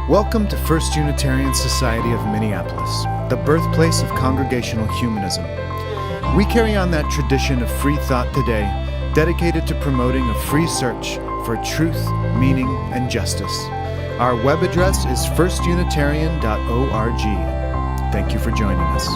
Welcome to First Unitarian Society of Minneapolis, the birthplace of Congregational Humanism. We carry on that tradition of free thought today, dedicated to promoting a free search for truth, meaning, and justice. Our web address is firstunitarian.org. Thank you for joining us.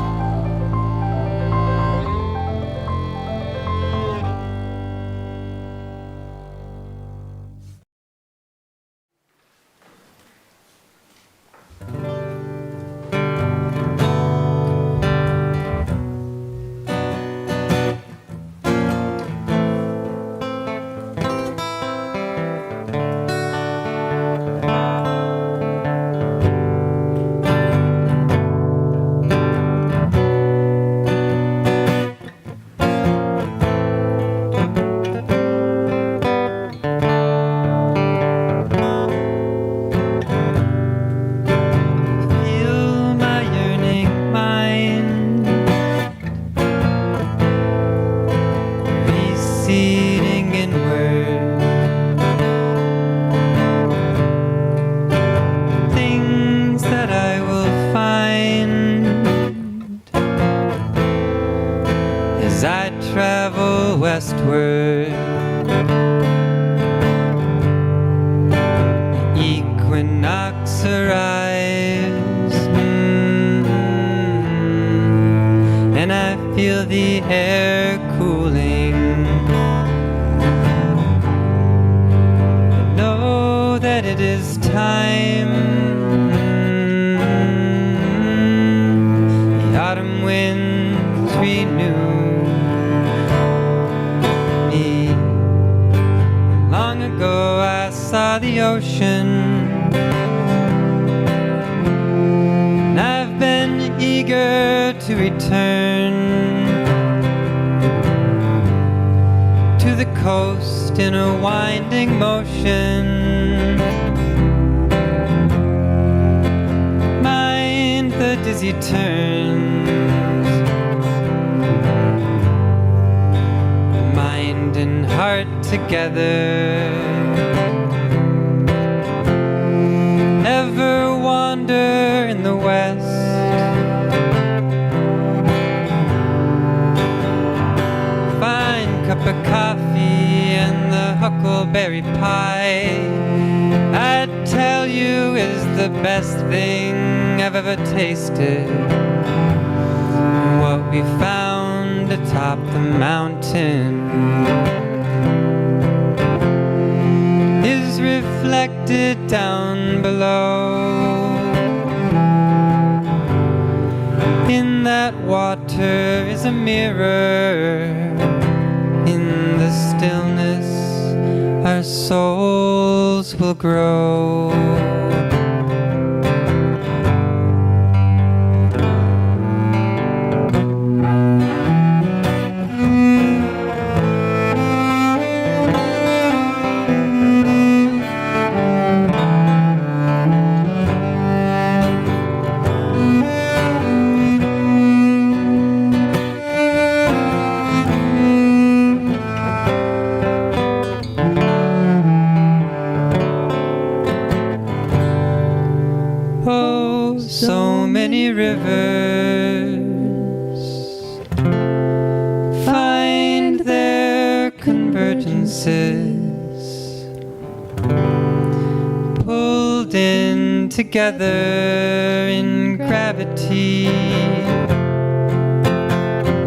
Together in gravity,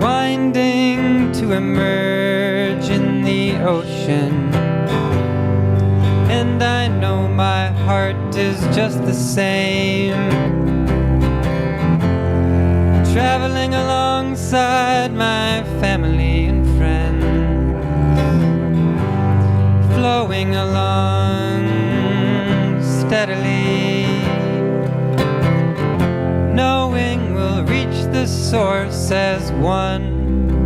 winding to emerge in the ocean. And I know my heart is just the same, traveling alongside my family and friends, flowing along steadily, knowing we'll reach the source as one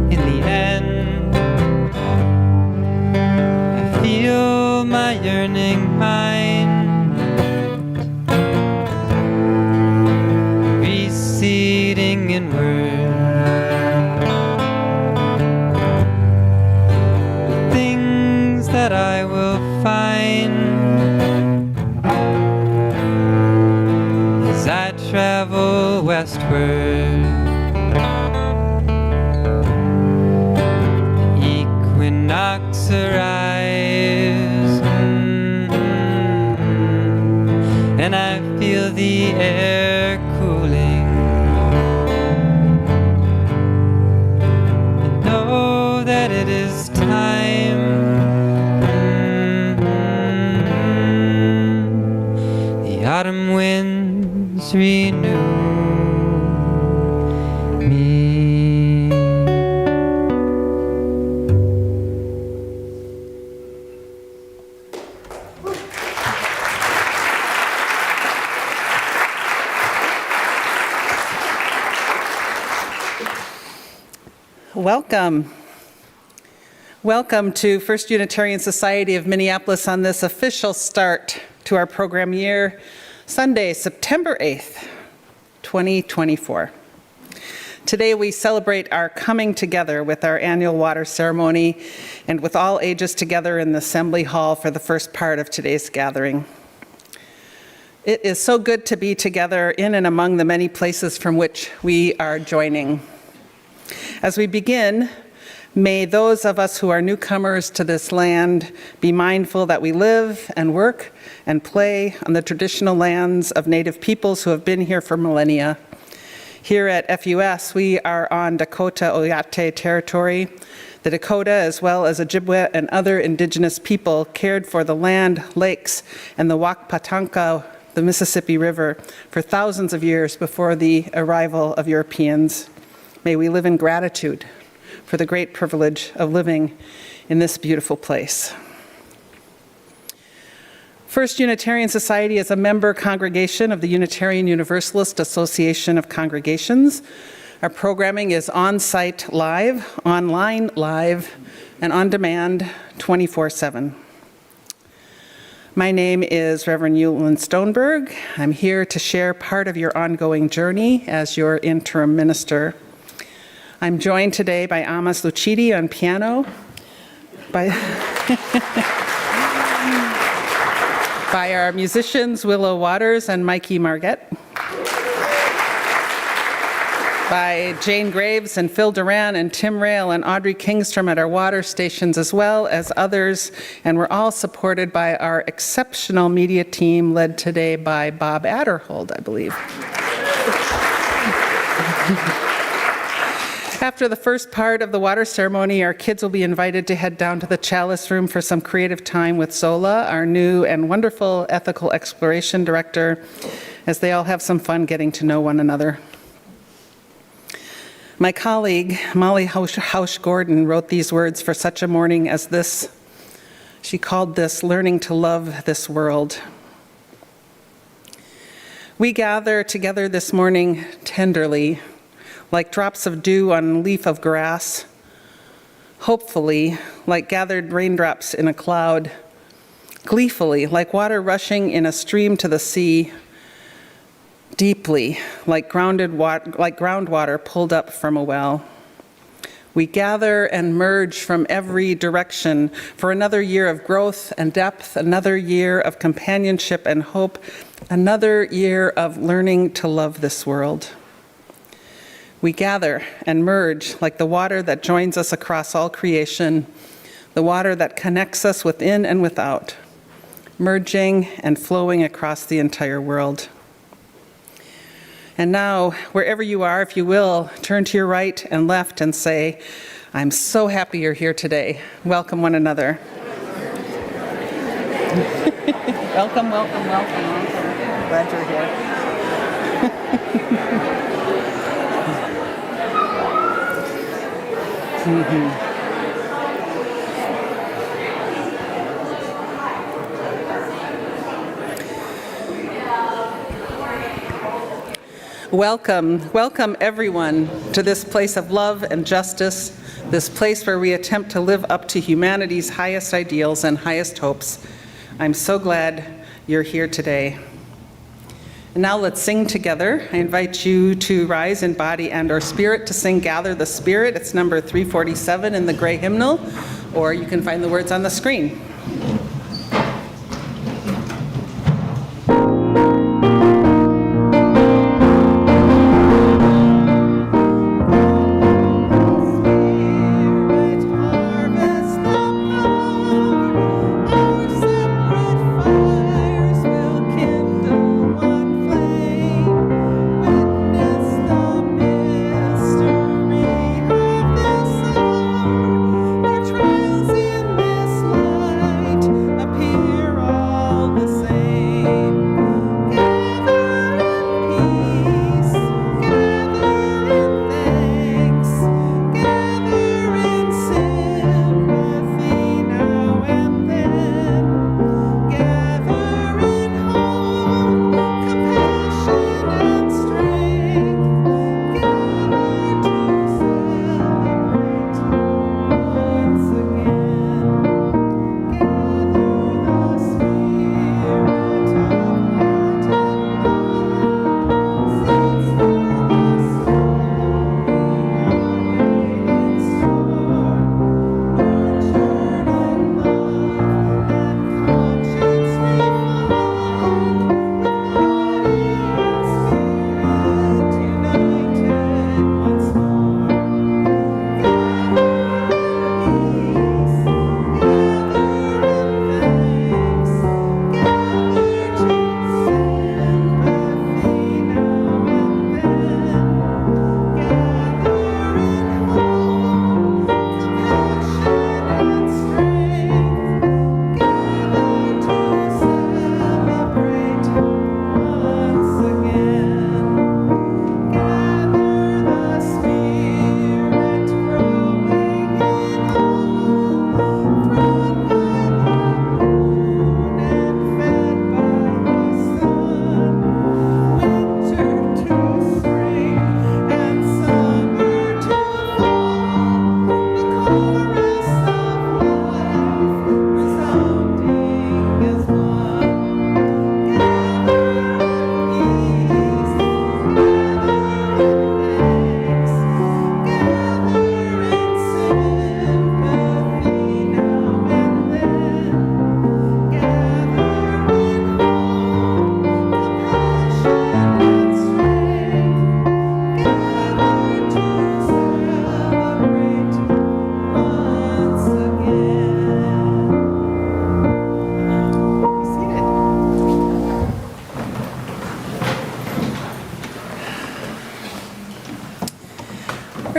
in the end. I feel my yearning mind receding inward. The things that I will find westward. Equinox arrives, and I feel the air cooling. I know that it is time. The autumn winds renew me. Welcome. Welcome to First Unitarian Society of Minneapolis on this official start to our program year, Sunday, September 8th, 2024. Today we celebrate our coming together with our annual water ceremony and with all ages together in the Assembly Hall for the first part of today's gathering. It is so good to be together in and among the many places from which we are joining. As we begin, may those of us who are newcomers to this land be mindful that we live and work and play on the traditional lands of Native peoples who have been here for millennia. Here at FUS, we are on Dakota Oyate territory. The Dakota, as well as Ojibwe and other indigenous people, cared for the land, lakes, and the Wakpatanka, the Mississippi River, for thousands of years before the arrival of Europeans. May we live in gratitude for the great privilege of living in this beautiful place. First Unitarian Society is a member congregation of the Unitarian Universalist Association of Congregations. Our programming is on-site live, online live, and on demand 24/7. My name is Reverend Jullan Stoneberg. I'm here to share part of your ongoing journey as your interim minister. I'm joined today by Amos Lucidi on piano, by our musicians Willow Waters and Mikey Margette, by Jane Graves and Phil Duran and Tim Rail and Audrey Kingstrom at our water stations, as well as others, and we're all supported by our exceptional media team led today by Bob Adderhold, I believe. After the first part of the water ceremony, our kids will be invited to head down to the Chalice Room for some creative time with Zola, our new and wonderful ethical exploration director, as they all have some fun getting to know one another. My colleague, Molly Hausch-Gordon, wrote these words for such a morning as this. She called this "Learning to Love This World." We gather together this morning tenderly, like drops of dew on a leaf of grass, hopefully, like gathered raindrops in a cloud, gleefully, like water rushing in a stream to the sea, deeply, like groundwater pulled up from a well. We gather and merge from every direction for another year of growth and depth, another year of companionship and hope, another year of learning to love this world. We gather and merge like the water that joins us across all creation, the water that connects us within and without, merging and flowing across the entire world. And now, wherever you are, if you will, turn to your right and left and say, "I'm so happy you're here today." Welcome one another. Welcome, welcome, welcome, welcome. Glad you're here. Welcome everyone to this place of love and justice, this place where we attempt to live up to humanity's highest ideals and highest hopes. I'm so glad you're here today. And now let's sing together. I invite you to rise in body and or spirit to sing "Gather the Spirit." It's number 347 in the gray hymnal, or you can find the words on the screen.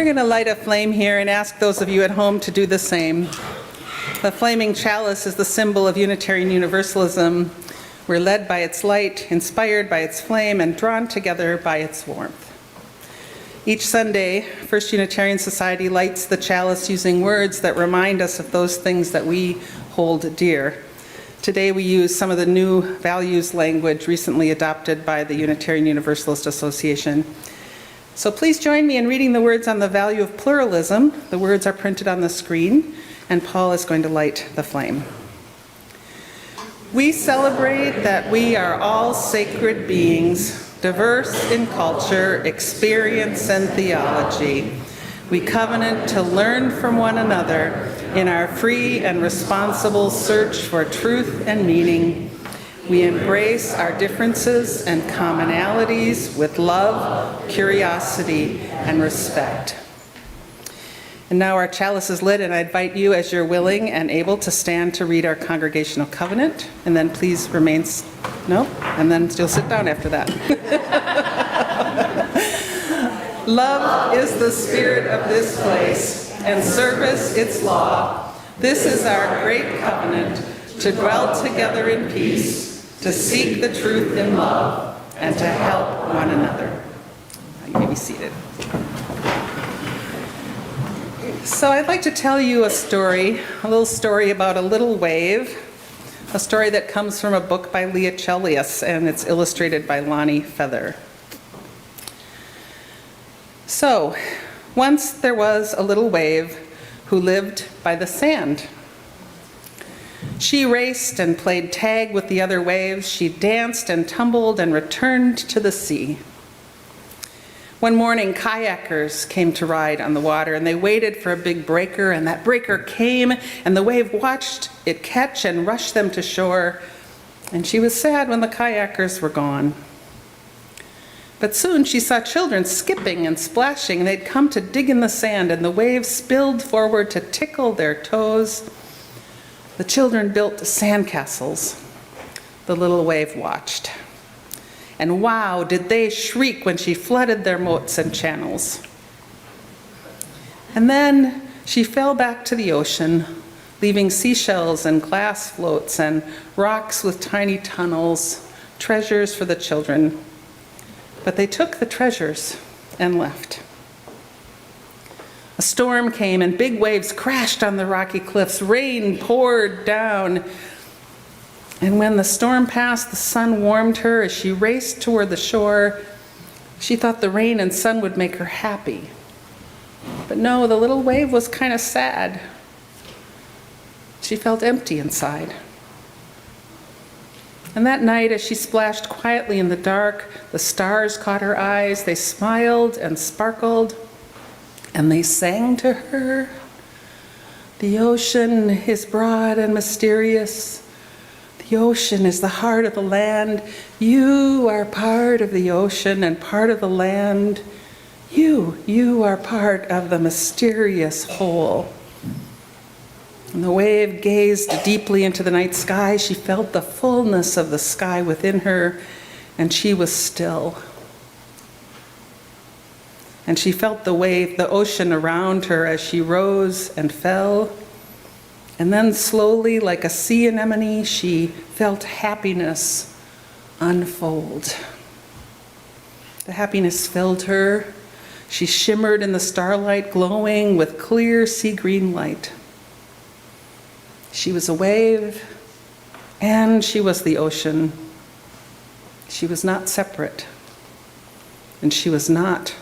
going to light a flame here and ask those of you at home to do the same. The flaming chalice is the symbol of Unitarian Universalism. We're led by its light, inspired by its flame, and drawn together by its warmth. Each Sunday, First Unitarian Society lights the chalice using words that remind us of those things that we hold dear. Today we use some of the new values language recently adopted by the Unitarian Universalist Association. So please join me in reading the words on the value of pluralism. The words are printed on the screen, and Paul is going to light the flame. We celebrate that we are all sacred beings, diverse in culture, experience, and theology. We covenant to learn from one another in our free and responsible search for truth and meaning. We embrace our differences and commonalities with love, curiosity, and respect. And now our chalice is lit, and I invite you, as you're willing and able, to stand to read our congregational covenant, and then please remain, and then you'll sit down after that. Love is the spirit of this place, and service its law. This is our great covenant, to dwell together in peace, to seek the truth in love, and to help one another. You may be seated. So I'd like to tell you a little story about a little wave, a story that comes from a book by Leah Chelius, and it's illustrated by Lonnie Feather. So, once there was a little wave who lived by the sand. She raced and played tag with the other waves. She danced and tumbled and returned to the sea. One morning, kayakers came to ride on the water, and they waited for a big breaker, and that breaker came, and the wave watched it catch and rush them to shore, and she was sad when the kayakers were gone. But soon she saw children skipping and splashing, and they'd come to dig in the sand, and the waves spilled forward to tickle their toes. The children built sandcastles. The little wave watched. And wow, did they shriek when she flooded their moats and channels. And then she fell back to the ocean, leaving seashells and glass floats and rocks with tiny tunnels, treasures for the children. But they took the treasures and left. A storm came and big waves crashed on the rocky cliffs. Rain poured down. And when the storm passed, the sun warmed her. As she raced toward the shore, she thought the rain and sun would make her happy. But no, the little wave was kind of sad. She felt empty inside. And that night, as she splashed quietly in the dark, the stars caught her eyes. They smiled and sparkled, and they sang to her. The ocean is broad and mysterious. The ocean is the heart of the land. You are part of the ocean and part of the land. You are part of the mysterious whole. And the wave gazed deeply into the night sky. She felt the fullness of the sky within her, and she was still. And she felt the wave, the ocean around her as she rose and fell. And then slowly, like a sea anemone, she felt happiness unfold. The happiness filled her. She shimmered in the starlight, glowing with clear sea green light. She was a wave, and she was the ocean. She was not separate, and she was not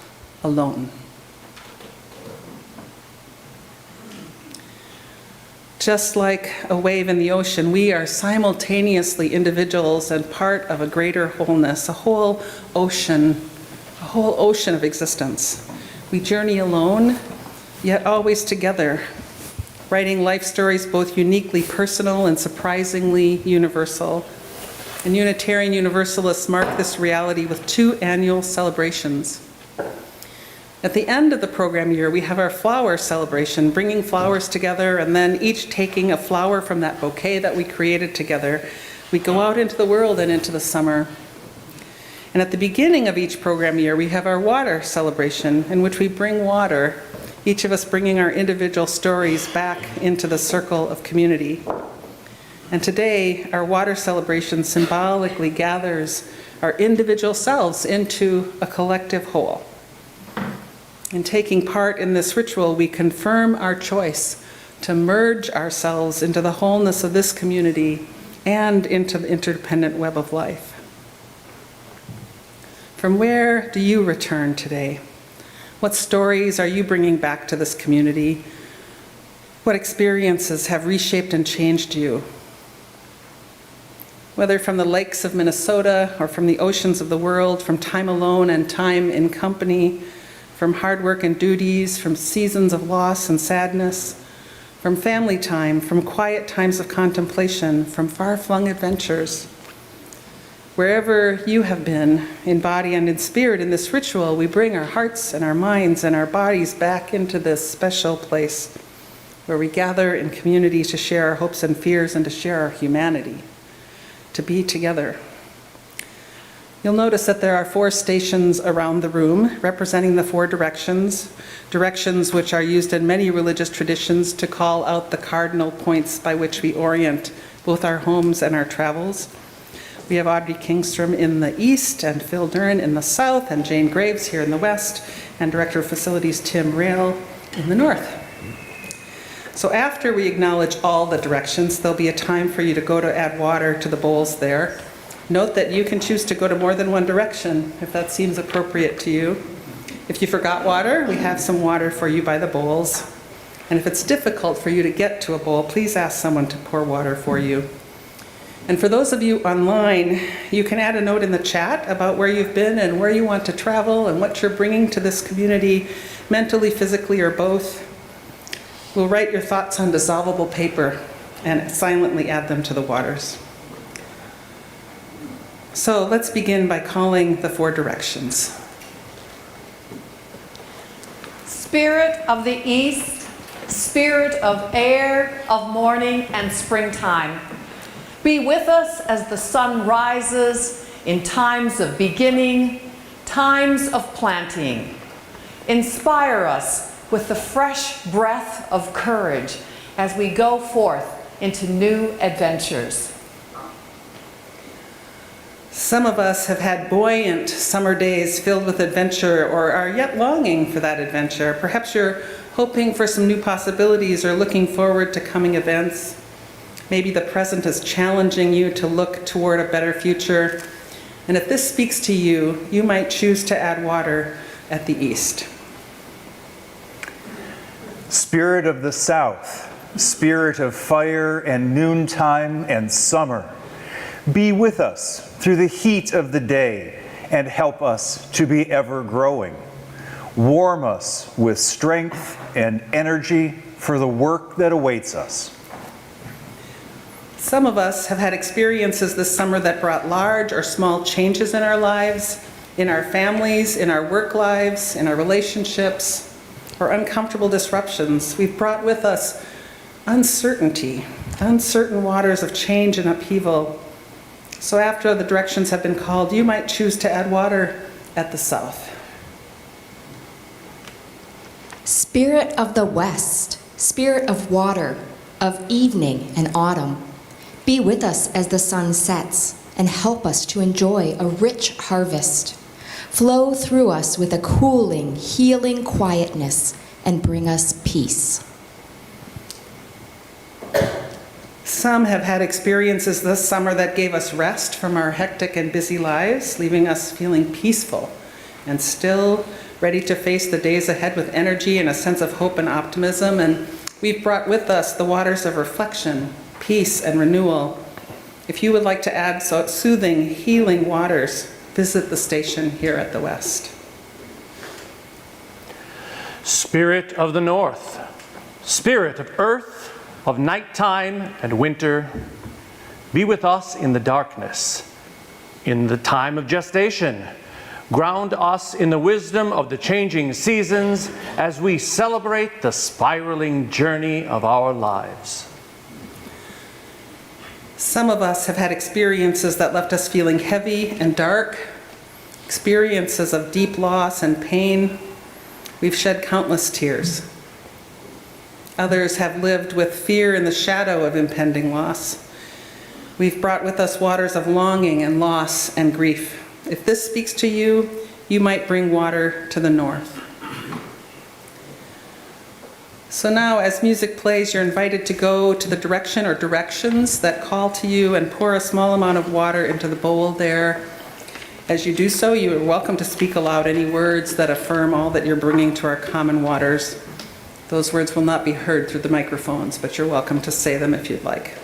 alone. Just like a wave in the ocean, we are simultaneously individuals and part of a greater wholeness, a whole ocean of existence. We journey alone, yet always together, writing life stories both uniquely personal and surprisingly universal. And Unitarian Universalists mark this reality with 2 annual celebrations. At the end of the program year, we have our flower celebration, bringing flowers together and then each taking a flower from that bouquet that we created together. We go out into the world and into the summer. And at the beginning of each program year, we have our water celebration, in which we bring water each of us bringing our individual stories back into the circle of community. And today, our water celebration symbolically gathers our individual selves into a collective whole. In taking part in this ritual, we confirm our choice to merge ourselves into the wholeness of this community and into the interdependent web of life. From where do you return today? What stories are you bringing back to this community? What experiences have reshaped and changed you? Whether from the lakes of Minnesota or from the oceans of the world, from time alone and time in company, from hard work and duties, from seasons of loss and sadness, from family time, from quiet times of contemplation, from far-flung adventures. Wherever you have been, in body and in spirit, in this ritual, we bring our hearts and our minds and our bodies back into this special place where we gather in community to share our hopes and fears and to share our humanity, to be together. You'll notice that there are 4 stations around the room representing the 4 directions which are used in many religious traditions to call out the cardinal points by which we orient both our homes and our travels. We have Audrey Kingstrom in the east, and Phil Duran in the south, and Jane Graves here in the west, and Director of Facilities Tim Rail in the north. So after we acknowledge all the directions, there'll be a time for you to go to add water to the bowls there. Note that you can choose to go to more than one direction if that seems appropriate to you. If you forgot water, we have some water for you by the bowls. And if it's difficult for you to get to a bowl, please ask someone to pour water for you. And for those of you online, you can add a note in the chat about where you've been and where you want to travel and what you're bringing to this community, mentally, physically, or both. We'll write your thoughts on dissolvable paper and silently add them to the waters. So let's begin by calling the 4 directions. Spirit of the east, spirit of air, of morning and springtime, be with us as the sun rises in times of beginning, times of planting. Inspire us with the fresh breath of courage as we go forth into new adventures. Some of us have had buoyant summer days filled with adventure or are yet longing for that adventure. Perhaps you're hoping for some new possibilities or looking forward to coming events. Maybe the present is challenging you to look toward a better future. And if this speaks to you, you might choose to add water at the east. Spirit of the south, spirit of fire and noontime and summer, be with us through the heat of the day and help us to be ever growing. Warm us with strength and energy for the work that awaits us. Some of us have had experiences this summer that brought large or small changes in our lives, in our families, in our work lives, in our relationships, or uncomfortable disruptions. We've brought with us uncertainty, uncertain waters of change and upheaval. So after the directions have been called, you might choose to add water at the south. Spirit of the west, spirit of water, of evening and autumn, be with us as the sun sets and help us to enjoy a rich harvest. Flow through us with a cooling, healing quietness and bring us peace. Some have had experiences this summer that gave us rest from our hectic and busy lives, leaving us feeling peaceful and still ready to face the days ahead with energy and a sense of hope and optimism. And we've brought with us the waters of reflection, peace, and renewal. If you would like to add soothing, healing waters, visit the station here at the west. Spirit of the north, spirit of earth, of nighttime and winter, be with us in the darkness, in the time of gestation. Ground us in the wisdom of the changing seasons as we celebrate the spiraling journey of our lives. Some of us have had experiences that left us feeling heavy and dark, experiences of deep loss and pain. We've shed countless tears. Others have lived with fear in the shadow of impending loss. We've brought with us waters of longing and loss and grief. If this speaks to you, you might bring water to the north. So now, as music plays, you're invited to go to the direction or directions that call to you and pour a small amount of water into the bowl there. As you do so, you are welcome to speak aloud any words that affirm all that you're bringing to our common waters. Those words will not be heard through the microphones, but you're welcome to say them if you'd like.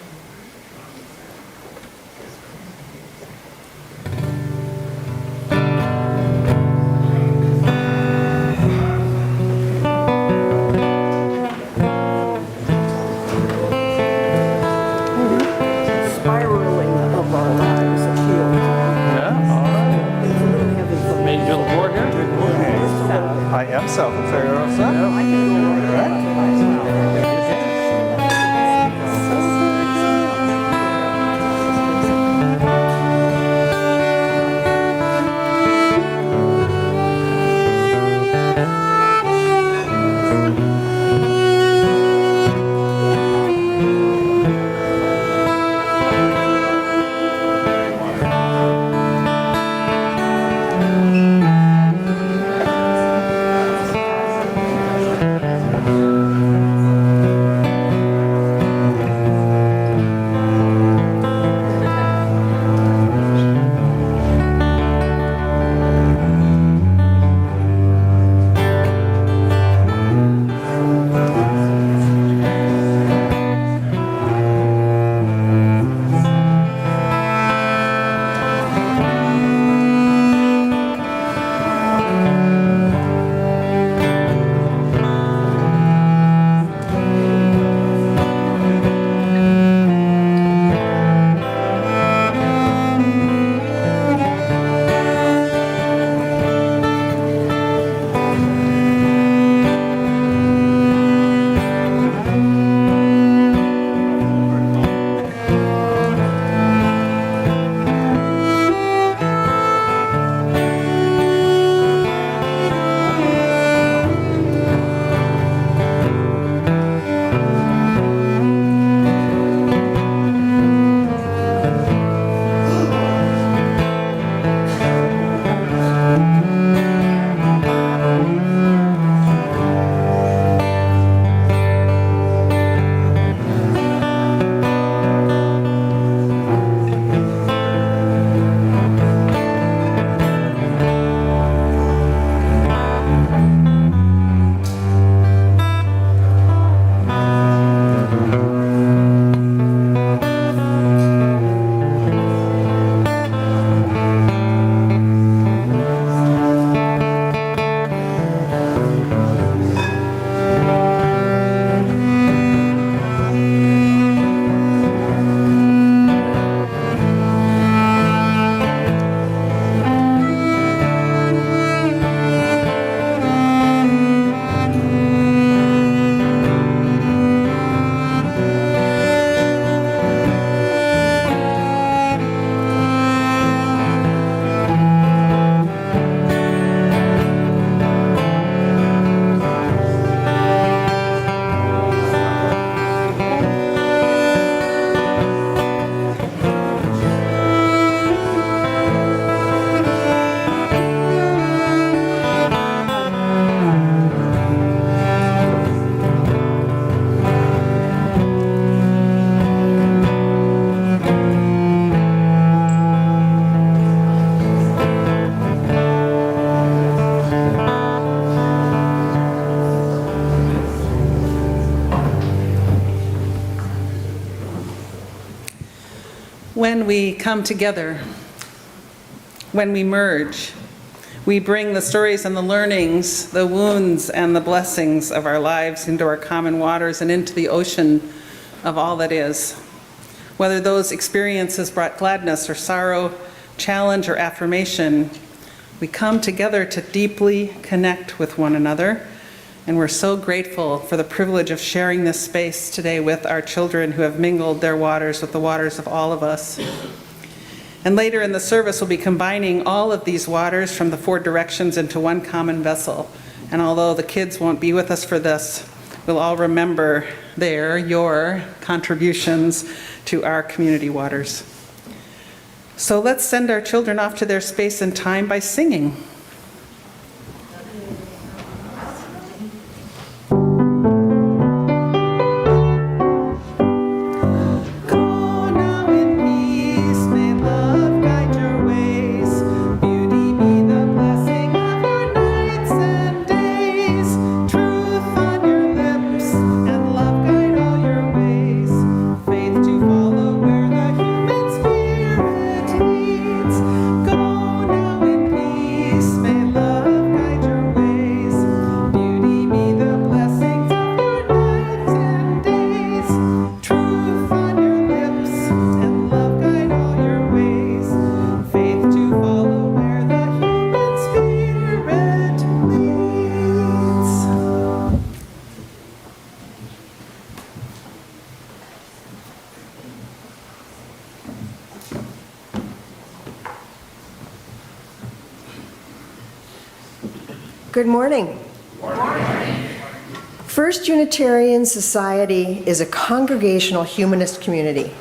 When we come together, when we merge, we bring the stories and the learnings, the wounds and the blessings of our lives into our common waters and into the ocean of all that is. Whether those experiences brought gladness or sorrow, challenge or affirmation, we come together to deeply connect with one another. And we're so grateful for the privilege of sharing this space today with our children who have mingled their waters with the waters of all of us. And later in the service, we'll be combining all of these waters from the four directions into one common vessel. And although the kids won't be with us for this, we'll all remember there your contributions to our community waters. So let's send our children off to their space and time by singing. Good morning. First Unitarian Society is a congregational humanist community.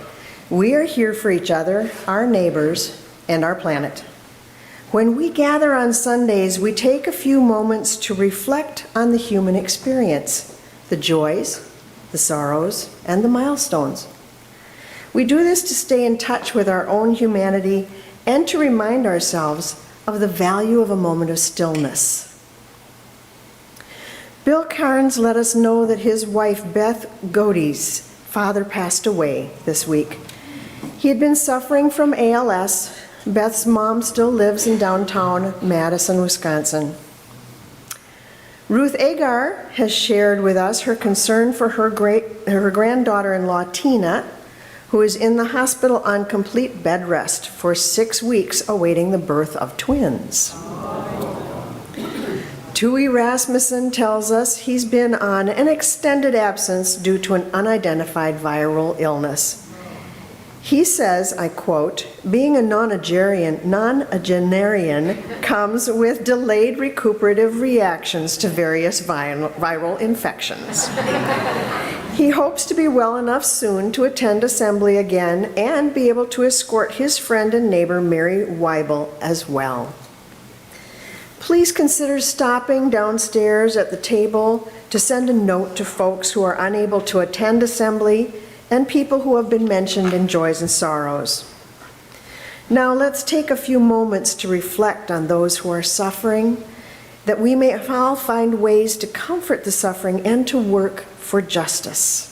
We are here for each other, our neighbors, and our planet. When we gather on Sundays, we take a few moments to reflect on the human experience, the joys, the sorrows, and the milestones. We do this to stay in touch with our own humanity and to remind ourselves of the value of a moment of stillness. Bill Carnes let us know that his wife Beth Godey's father passed away this week. He had been suffering from ALS. Beth's mom still lives in downtown Madison, Wisconsin. Ruth Agar has shared with us her concern for her granddaughter-in-law Tina, who is in the hospital on complete bed rest for 6 weeks awaiting the birth of twins. Tui Rasmussen tells us he's been on an extended absence due to an unidentified viral illness. He says, I quote, being a nonagenarian comes with delayed recuperative reactions to various viral infections. He hopes to be well enough soon to attend assembly again and be able to escort his friend and neighbor Mary Weibel as well. Please consider stopping downstairs at the table to send a note to folks who are unable to attend assembly and people who have been mentioned in joys and sorrows. Now let's take a few moments to reflect on those who are suffering, that we may all find ways to comfort the suffering and to work for justice.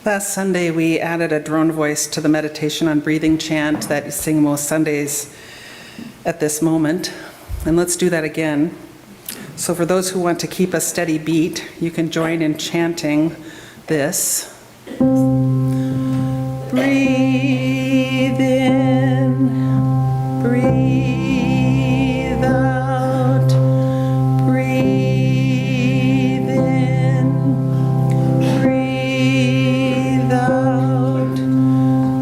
Last Sunday, we added a drone voice to the meditation on breathing chant that you sing most Sundays at this moment. And let's do that again. So for those who want to keep a steady beat, you can join in chanting this. Breathe in, breathe out, breathe in, breathe out,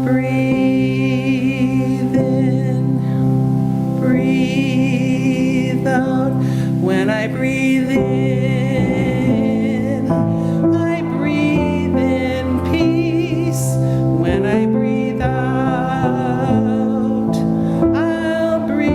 breathe in, breathe out. When I breathe in, I breathe in peace. When I breathe out, I'll breathe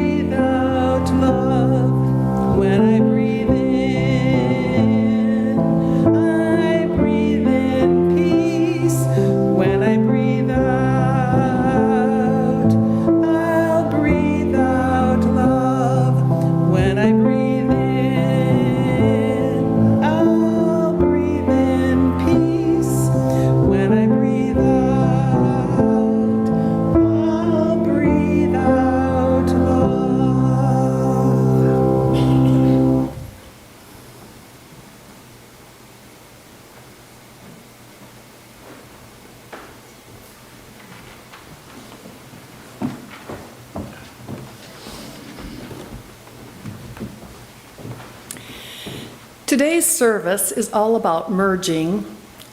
Today's service is all about merging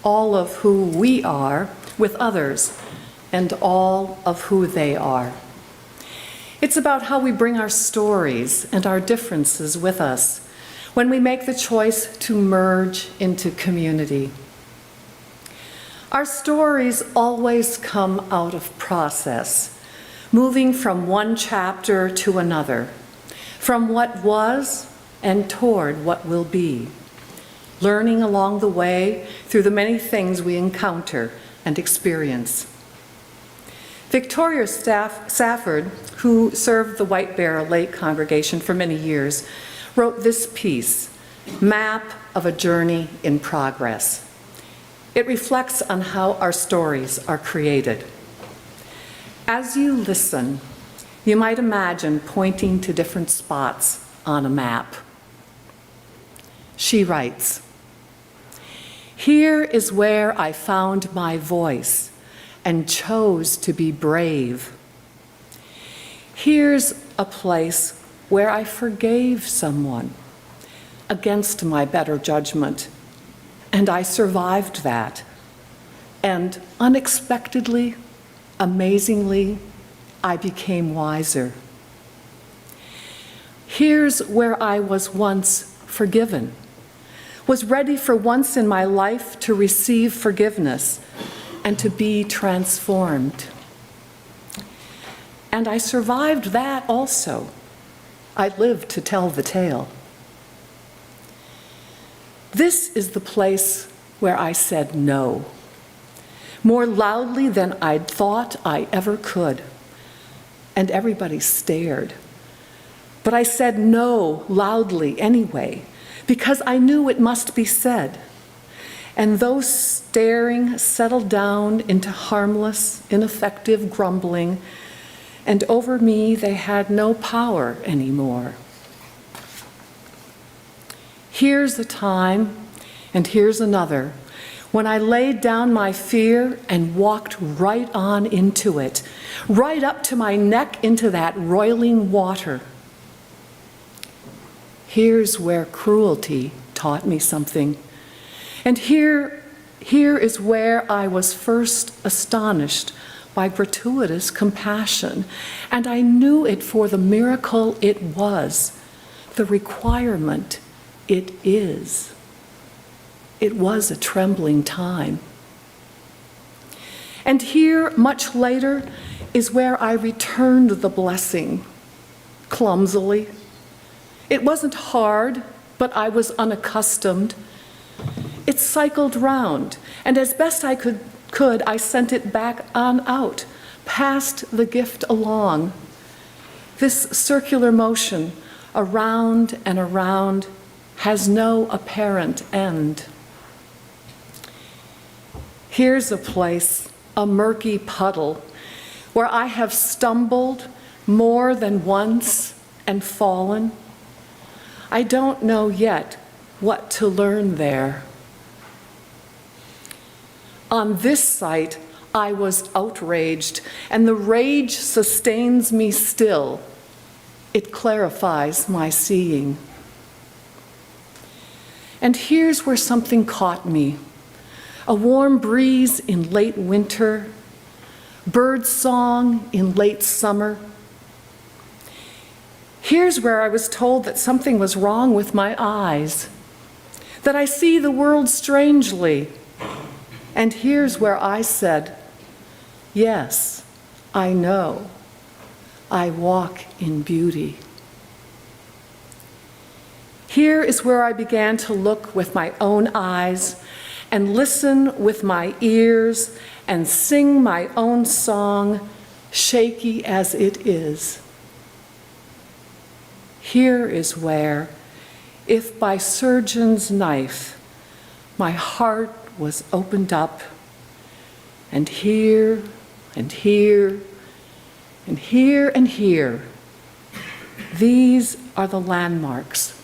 all of who we are with others and all of who they are. It's about how we bring our stories and our differences with us when we make the choice to merge into community. Our stories always come out of process, moving from one chapter to another, from what was and toward what will be, learning along the way through the many things we encounter and experience. Victoria Safford, who served the White Bear Lake congregation for many years, wrote this piece, Map of a Journey in Progress. It reflects on how our stories are created. As you listen, you might imagine pointing to different spots on a map. She writes, "Here is where I found my voice and chose to be brave. Here's a place where I forgave someone against my better judgment, and I survived that. And unexpectedly, amazingly, I became wiser. Here's where I was once forgiven, was ready for once in my life to receive forgiveness and to be transformed. And I survived that also. I lived to tell the tale. This is the place where I said no, more loudly than I'd thought I ever could. And everybody stared. But I said no loudly anyway, because I knew it must be said. And those staring settled down into harmless, ineffective grumbling, and over me they had no power anymore. Here's a time, and here's another, when I laid down my fear and walked right on into it, right up to my neck into that roiling water. Here's where cruelty taught me something. And here is where I was first astonished by gratuitous compassion. And I knew it for the miracle it was, the requirement it is. It was a trembling time. And here, much later, is where I returned the blessing, clumsily. It wasn't hard, but I was unaccustomed. It cycled round, and as best I could, I sent it back on out, passed the gift along. This circular motion, around and around, has no apparent end. Here's a place, a murky puddle, where I have stumbled more than once and fallen. I don't know yet what to learn there. On this site, I was outraged, and the rage sustains me still. It clarifies my seeing. And here's where something caught me. A warm breeze in late winter, bird song in late summer. Here's where I was told that something was wrong with my eyes, that I see the world strangely. And here's where I said, yes, I know. I walk in beauty. Here is where I began to look with my own eyes and listen with my ears and sing my own song, shaky as it is. Here is where, if by surgeon's knife, my heart was opened up, and here, and here, and here, and here, these are the landmarks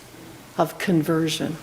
of conversion.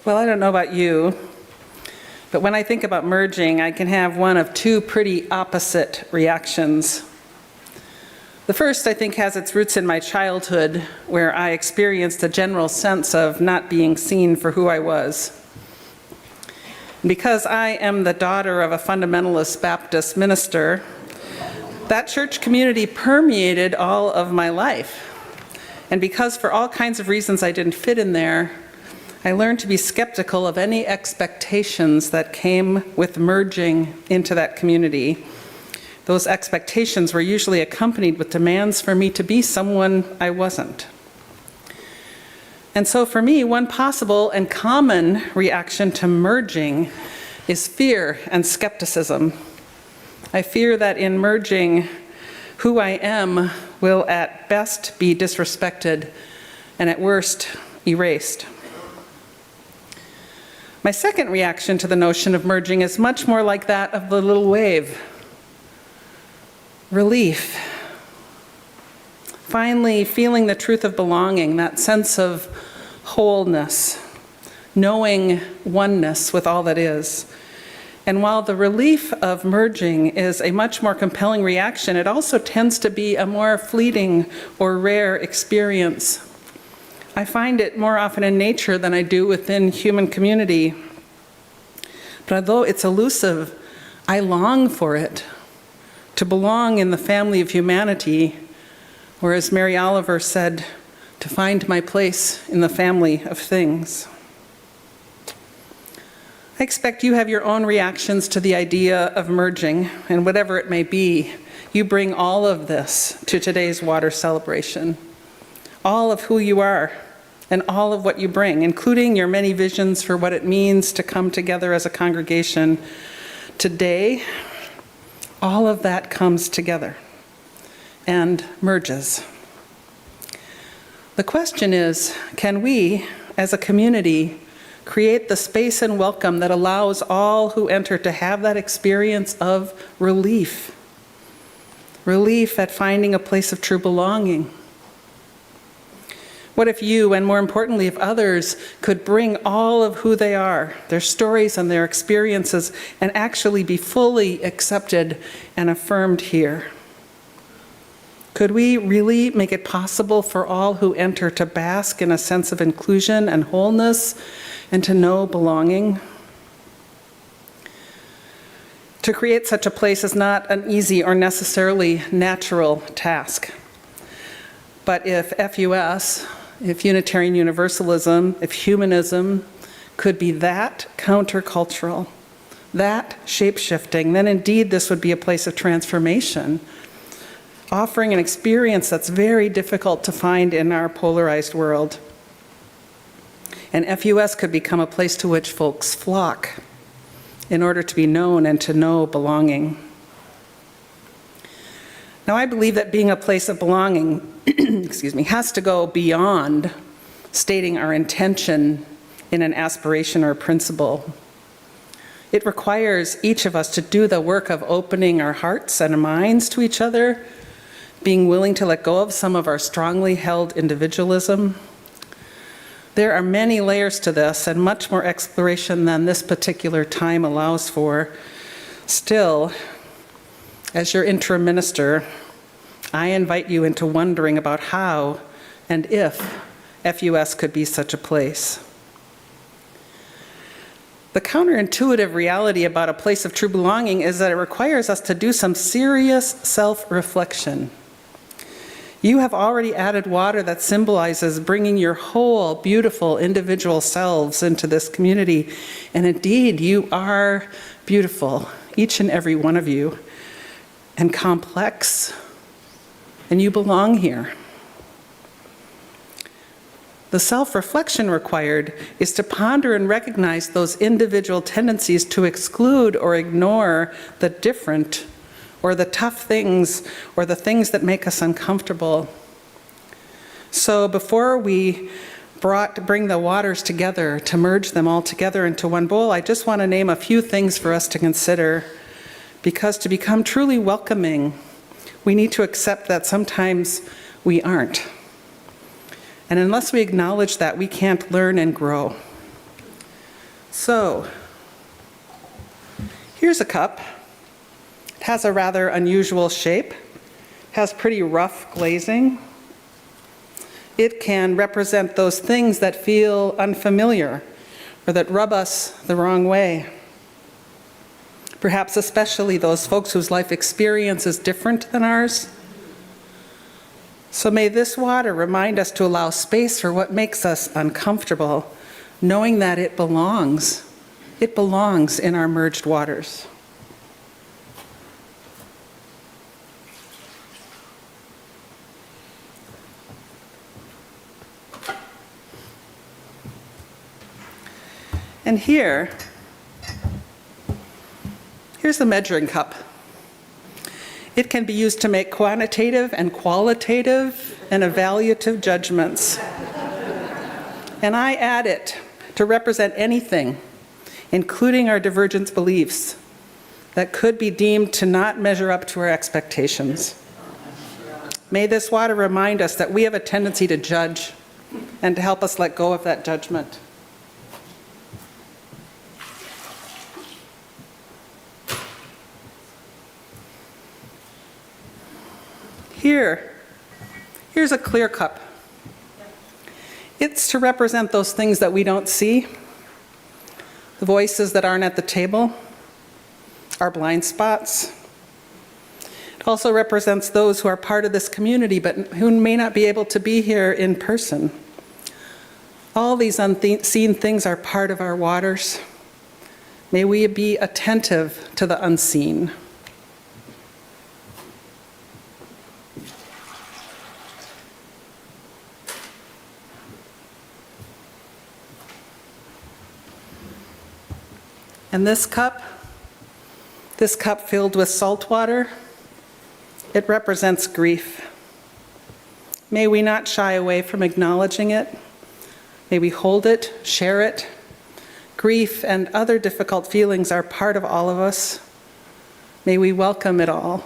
Well, I don't know about you, but when I think about merging, I can have one of two pretty opposite reactions. The first, I think, has its roots in my childhood, where I experienced a general sense of not being seen for who I was. Because I am the daughter of a fundamentalist Baptist minister, that church community permeated all of my life. And because for all kinds of reasons I didn't fit in there, I learned to be skeptical of any expectations that came with merging into that community. Those expectations were usually accompanied with demands for me to be someone I wasn't. And so for me, one possible and common reaction to merging is fear and skepticism. I fear that in merging, who I am will at best be disrespected and at worst erased. My second reaction to the notion of merging is much more like that of the little wave. Relief. Finally, feeling the truth of belonging, that sense of wholeness, knowing oneness with all that is. And while the relief of merging is a much more compelling reaction, it also tends to be a more fleeting or rare experience. I find it more often in nature than I do within human community. But although it's elusive, I long for it, to belong in the family of humanity, or as Mary Oliver said, to find my place in the family of things. I expect you have your own reactions to the idea of merging, and whatever it may be, you bring all of this to today's water celebration. All of who you are and all of what you bring, including your many visions for what it means to come together as a congregation. Today, all of that comes together and merges. The question is, can we, as a community, create the space and welcome that allows all who enter to have that experience of relief? Relief at finding a place of true belonging. What if you, and more importantly, if others, could bring all of who they are, their stories and their experiences, and actually be fully accepted and affirmed here? Could we really make it possible for all who enter to bask in a sense of inclusion and wholeness and to know belonging? To create such a place is not an easy or necessarily natural task. But if FUS, if Unitarian Universalism, if humanism could be that countercultural, that shape-shifting, then indeed this would be a place of transformation, offering an experience that's very difficult to find in our polarized world. And FUS could become a place to which folks flock in order to be known and to know belonging. Now, I believe that being a place of belonging has to go beyond stating our intention in an aspiration or a principle. It requires each of us to do the work of opening our hearts and minds to each other, being willing to let go of some of our strongly held individualism. There are many layers to this and much more exploration than this particular time allows for. Still, as your interim minister, I invite you into wondering about how and if FUS could be such a place. The counterintuitive reality about a place of true belonging is that it requires us to do some serious self-reflection. You have already added water that symbolizes bringing your whole beautiful individual selves into this community. And indeed, you are beautiful, each and every one of you, and complex, and you belong here. The self-reflection required is to ponder and recognize those individual tendencies to exclude or ignore the different, or the tough things, or the things that make us uncomfortable. So before we bring the waters together, to merge them all together into one bowl, I just want to name a few things for us to consider. Because to become truly welcoming, we need to accept that sometimes we aren't. And unless we acknowledge that, we can't learn and grow. So, here's a cup. It has a rather unusual shape, has pretty rough glazing. It can represent those things that feel unfamiliar or that rub us the wrong way. Perhaps especially those folks whose life experience is different than ours. So may this water remind us to allow space for what makes us uncomfortable, knowing that it belongs. It belongs in our merged waters. And here's the measuring cup. It can be used to make quantitative and qualitative and evaluative judgments. And I add it to represent anything, including our divergent beliefs, that could be deemed to not measure up to our expectations. May this water remind us that we have a tendency to judge and to help us let go of that judgment. Here's a clear cup. It's to represent those things that we don't see, the voices that aren't at the table, our blind spots. It also represents those who are part of this community but who may not be able to be here in person. All these unseen things are part of our waters. May we be attentive to the unseen. And this cup filled with salt water, it represents grief. May we not shy away from acknowledging it. May we hold it, share it. Grief and other difficult feelings are part of all of us. May we welcome it all.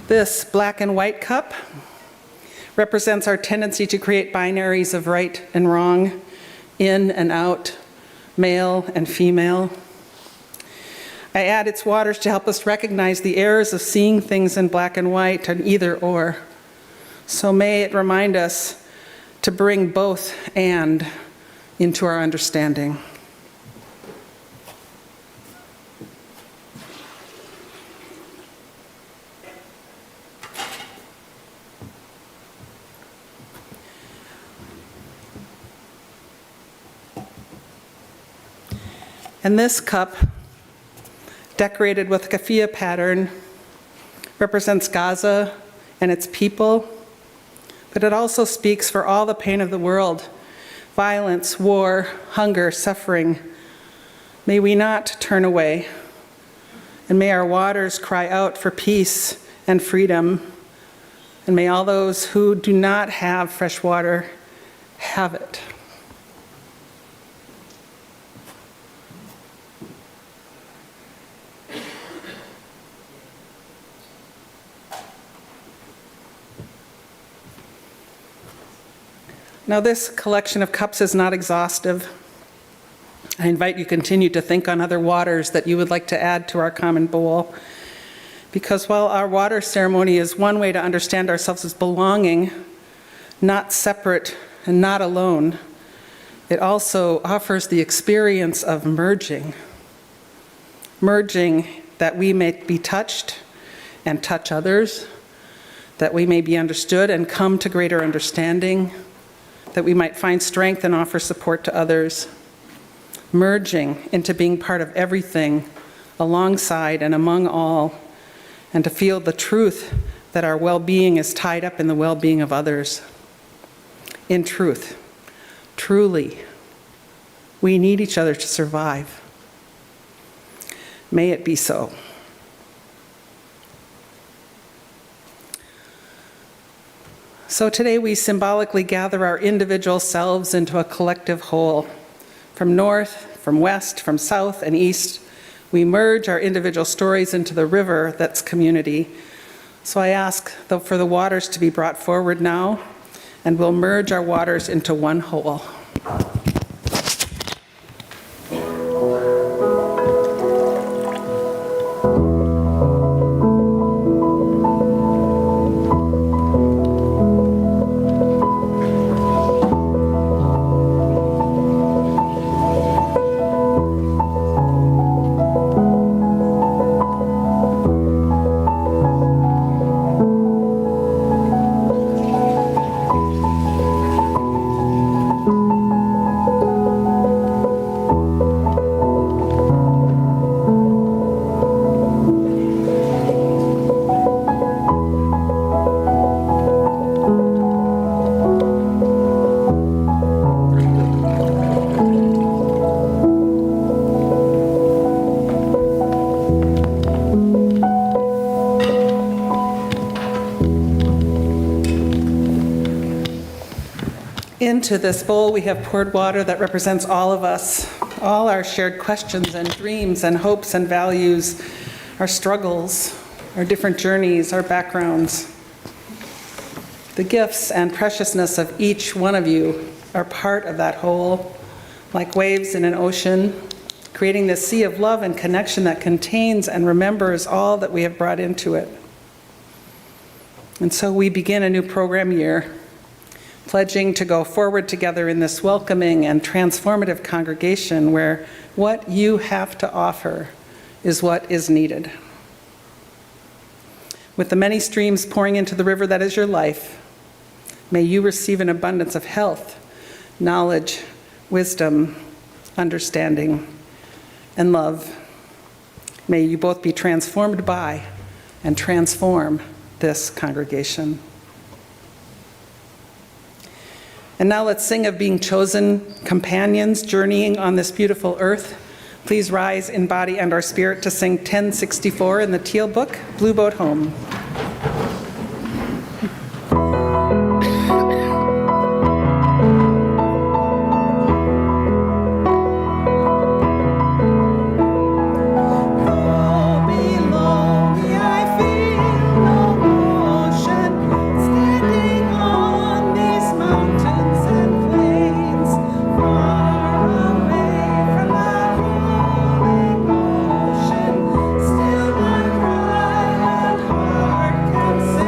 This black and white cup represents our tendency to create binaries of right and wrong, in and out, male and female. I add its waters to help us recognize the errors of seeing things in black and white and either or. So may it remind us to bring both and into our understanding. And this cup, decorated with a keffiyeh pattern, represents Gaza and its people, but it also speaks for all the pain of the world, violence, war, hunger, suffering. May we not turn away, and may our waters cry out for peace and freedom, and may all those who do not have fresh water have it. Now, this collection of cups is not exhaustive. I invite you to continue to think on other waters that you would like to add to our common bowl. Because while our water ceremony is one way to understand ourselves as belonging, not separate and not alone, it also offers the experience of merging. Merging that we may be touched and touch others, that we may be understood and come to greater understanding, that we might find strength and offer support to others, merging into being part of everything, alongside and among all, and to feel the truth that our well-being is tied up in the well-being of others. In truth, truly, we need each other to survive. May it be so. So today we symbolically gather our individual selves into a collective whole, from north, from west, from south and east. We merge our individual stories into the river that's community. So I ask for the waters to be brought forward now, and we'll merge our waters into one whole. Into this bowl, we have poured water that represents all of us, all our shared questions and dreams and hopes and values, our struggles, our different journeys, our backgrounds. The gifts and preciousness of each one of you are part of that whole, like waves in an ocean, creating this sea of love and connection that contains and remembers all that we have brought into it. And so we begin a new program year, pledging to go forward together in this welcoming and transformative congregation where what you have to offer is what is needed. With the many streams pouring into the river that is your life, may you receive an abundance of health, knowledge, wisdom, understanding, and love. May you both be transformed by and transform this congregation. And now let's sing of being chosen companions journeying on this beautiful earth. Please rise in body and our spirit to sing 1064 in the Teal Book, Blue Boat Home. Still my cry and heart can sing.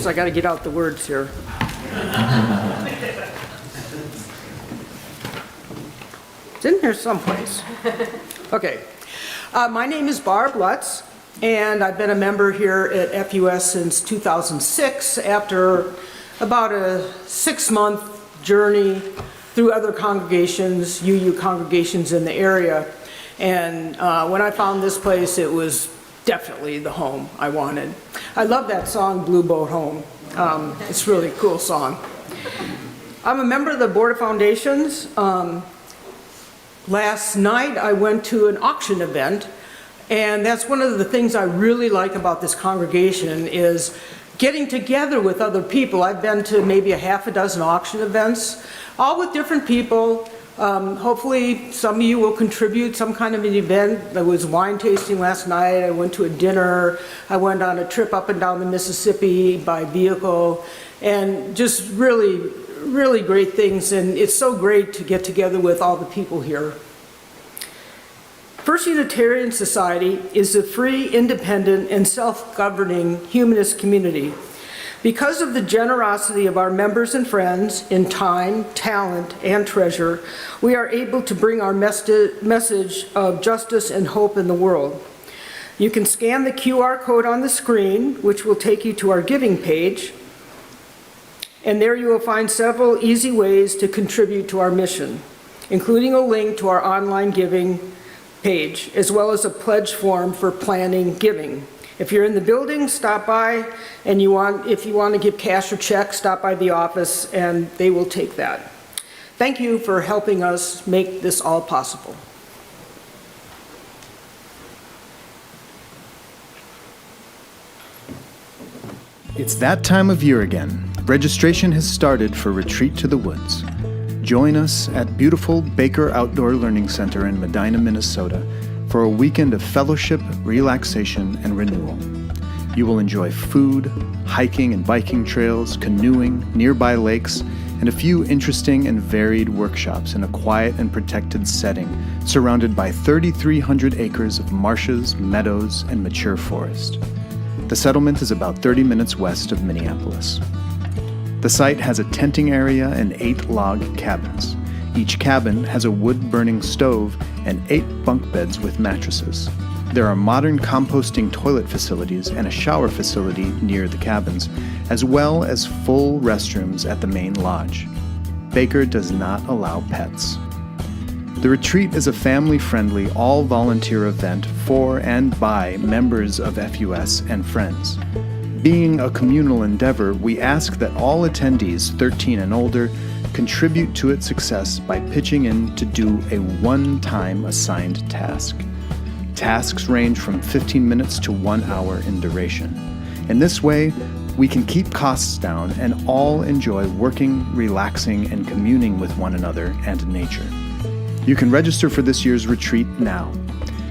course, I got to get out the words here. It's in here someplace. Okay. My name is Barb Lutz, and I've been a member here at FUS since 2006 after about a 6-month journey through other congregations, UU congregations in the area. And when I found this place, it was definitely the home I wanted. I love that song, Blue Boat Home. It's a really cool song. I'm a member of the Board of Foundations. Last night I went to an auction event, and that's one of the things I really like about this congregation is getting together with other people. I've been to maybe a half a dozen auction events, all with different people. Hopefully some of you will contribute some kind of an event. There was wine tasting last night. I went to a dinner. I went on a trip up and down the Mississippi by vehicle, and just really, really great things. And it's so great to get together with all the people here. First Unitarian Society is a free, independent, and self-governing humanist community. Because of the generosity of our members and friends in time, talent, and treasure, we are able to bring our message of justice and hope in the world. You can scan the QR code on the screen, which will take you to our giving page, and there you will find several easy ways to contribute to our mission, including a link to our online giving page, as well as a pledge form for planning giving. If you're in the building, stop by, and if you want to give cash or check, stop by the office and they will take that. Thank you for helping us make this all possible. It's that time of year again. Registration has started for Retreat to the Woods. Join us at beautiful Baker Outdoor Learning Center in Medina, Minnesota, for a weekend of fellowship, relaxation, and renewal. You will enjoy food, hiking and biking trails, canoeing, nearby lakes, and a few interesting and varied workshops in a quiet and protected setting surrounded by 3,300 acres of marshes, meadows, and mature forest. The settlement is about 30 minutes west of Minneapolis. The site has a tenting area and 8 log cabins. Each cabin has a wood-burning stove and 8 bunk beds with mattresses. There are modern composting toilet facilities and a shower facility near the cabins, as well as full restrooms at the main lodge. Baker does not allow pets. The retreat is a family-friendly, all-volunteer event for and by members of FUS and friends. Being a communal endeavor, we ask that all attendees 13 and older contribute to its success by pitching in to do a one-time assigned task. Tasks range from 15 minutes to 1 hour in duration. In this way, we can keep costs down and all enjoy working, relaxing, and communing with one another and nature. You can register for this year's retreat now.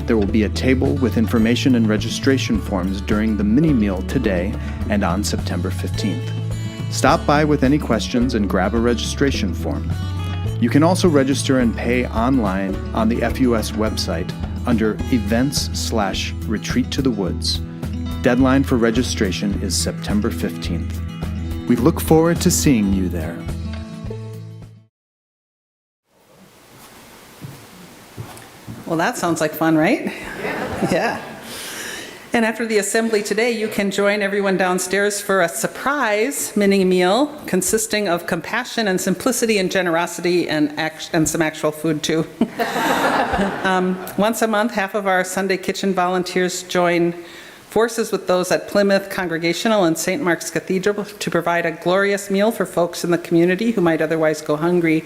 There will be a table with information and registration forms during the mini-meal today and on September 15th. Stop by with any questions and grab a registration form. You can also register and pay online on the FUS website under Events/Retreat to the Woods. Deadline for registration is September 15th. We look forward to seeing you there. Well, that sounds like fun, right? Yeah. And after the assembly today, you can join everyone downstairs for a surprise mini meal consisting of compassion and simplicity and generosity and some actual food too. Once a month, half of our Sunday kitchen volunteers join forces with those at Plymouth Congregational and St. Mark's Cathedral to provide a glorious meal for folks in the community who might otherwise go hungry.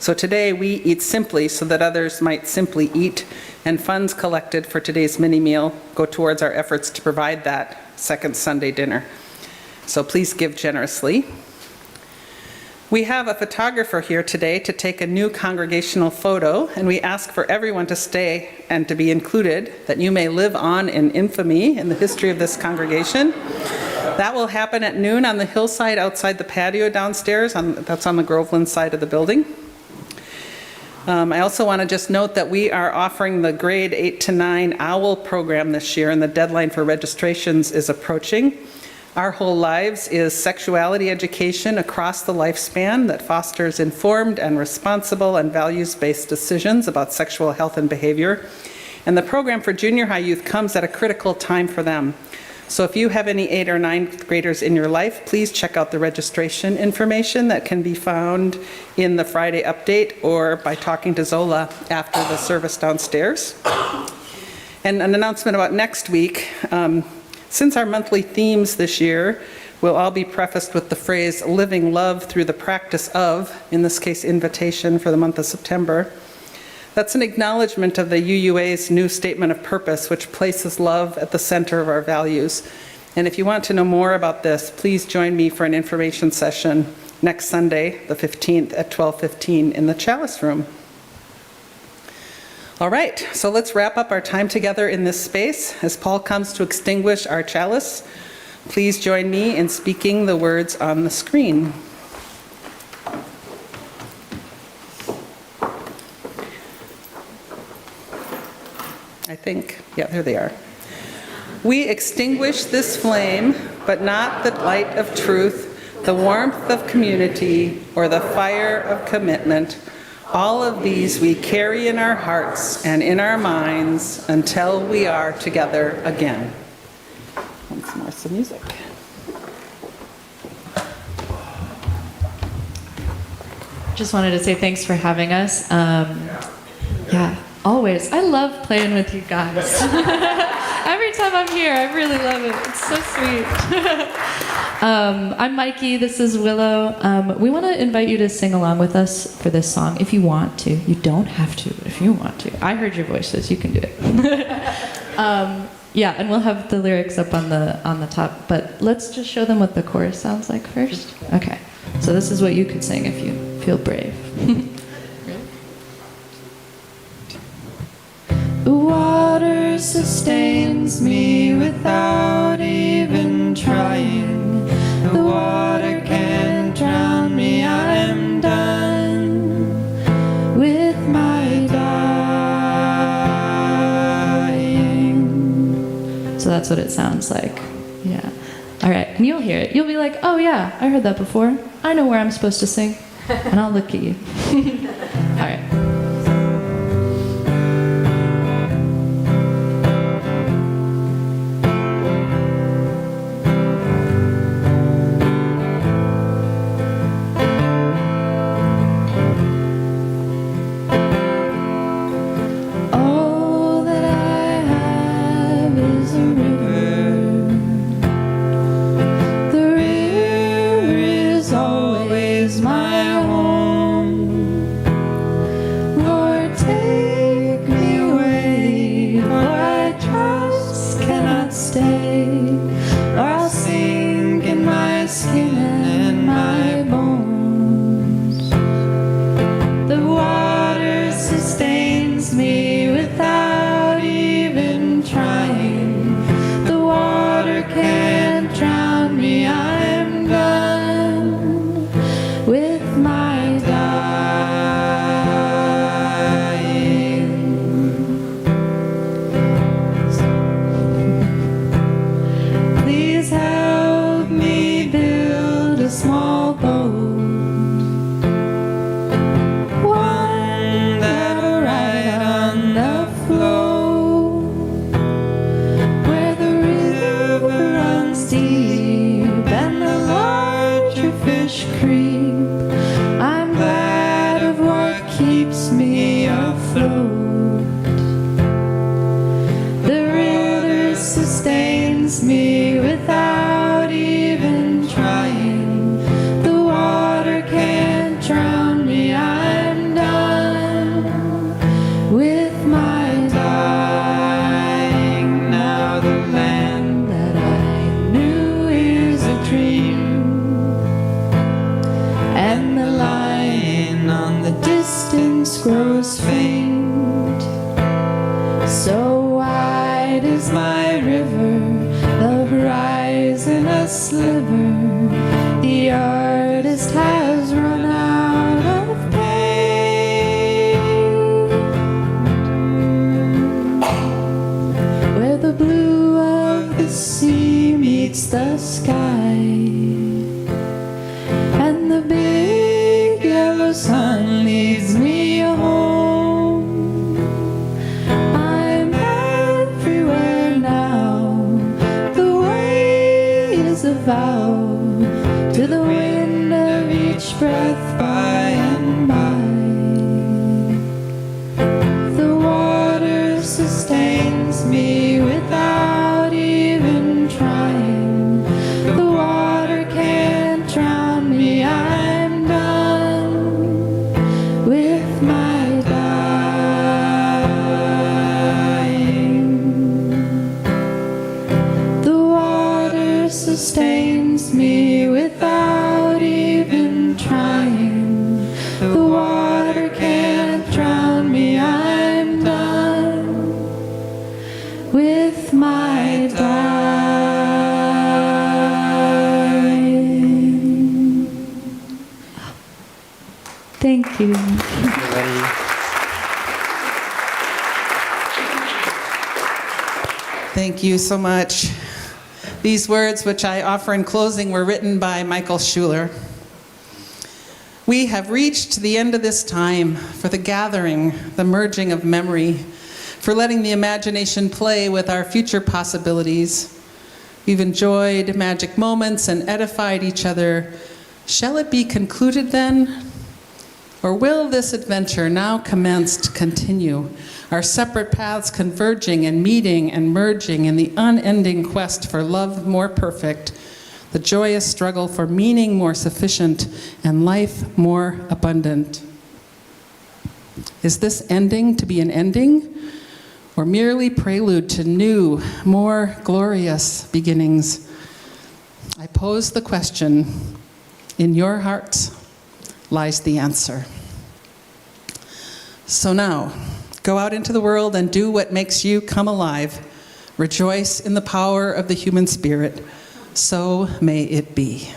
So today we eat simply so that others might simply eat, and funds collected for today's mini meal go towards our efforts to provide that second Sunday dinner. So please give generously. We have a photographer here today to take a new congregational photo, and we ask for everyone to stay and to be included, that you may live on in infamy in the history of this congregation. That will happen at noon on the hillside outside the patio downstairs. That's on the Groveland side of the building. I also want to just note that we are offering the grade 8 to 9 OWL program this year, and the deadline for registrations is approaching. Our Whole Lives is sexuality education across the lifespan that fosters informed and responsible and values-based decisions about sexual health and behavior. And the program for junior high youth comes at a critical time for them. So if you have any 8th or 9th graders in your life, please check out the registration information that can be found in the Friday update or by talking to Zola after the service downstairs. And an announcement about next week. Since our monthly themes this year will all be prefaced with the phrase living love through the practice of, in this case, invitation for the month of September, that's an acknowledgement of the UUA's new statement of purpose, which places love at the center of our values. And if you want to know more about this, please join me for an information session next Sunday, the 15th at 12:15 in the Chalice Room. All right, so let's wrap up our time together in this space. As Paul comes to extinguish our chalice, please join me in speaking the words on the screen. I think, yeah, there they are. We extinguish this flame, but not the light of truth, the warmth of community, or the fire of commitment. All of these we carry in our hearts and in our minds until we are together again. Once more, some music. Just wanted to say thanks for having us. Yeah, always. I love playing with you guys. Every time I'm here, I really love it. It's so sweet. I'm Mikey, this is Willow. We want to invite you to sing along with us for this song if you want to. You don't have to, but if you want to. I heard your voices, you can do it. Yeah, and we'll have the lyrics up on the top, but let's just show them what the chorus sounds like first. Okay, so this is what you could sing if you feel brave. The water sustains me without even trying. The water can't drown me, I'm done with my dying. So that's what it sounds like. Yeah. All right, and you'll hear it. You'll be like, oh yeah, I heard that before. I know where I'm supposed to sing. And I'll look at you. All right. meets the sky, and the big yellow sun leads me home. I'm everywhere now, the way is a vow to the wind of each breath by and by. The water sustains me without even trying. The water can't drown me. I'm done with my dying. The water sustains me without even trying. The water can't drown me. I'm done with my dying. Thank you. Thank you so much. These words, which I offer in closing, were written by Michael Schuler. We have reached the end of this time for the gathering, the merging of memory, for letting the imagination play with our future possibilities. We've enjoyed magic moments and edified each other. Shall it be concluded then? Or will this adventure now commenced continue, our separate paths converging and meeting and merging in the unending quest for love more perfect, the joyous struggle for meaning more sufficient, and life more abundant? Is this ending to be an ending, or merely prelude to new, more glorious beginnings? I pose the question. In your hearts lies the answer. So now, go out into the world and do what makes you come alive. Rejoice in the power of the human spirit. So may it be.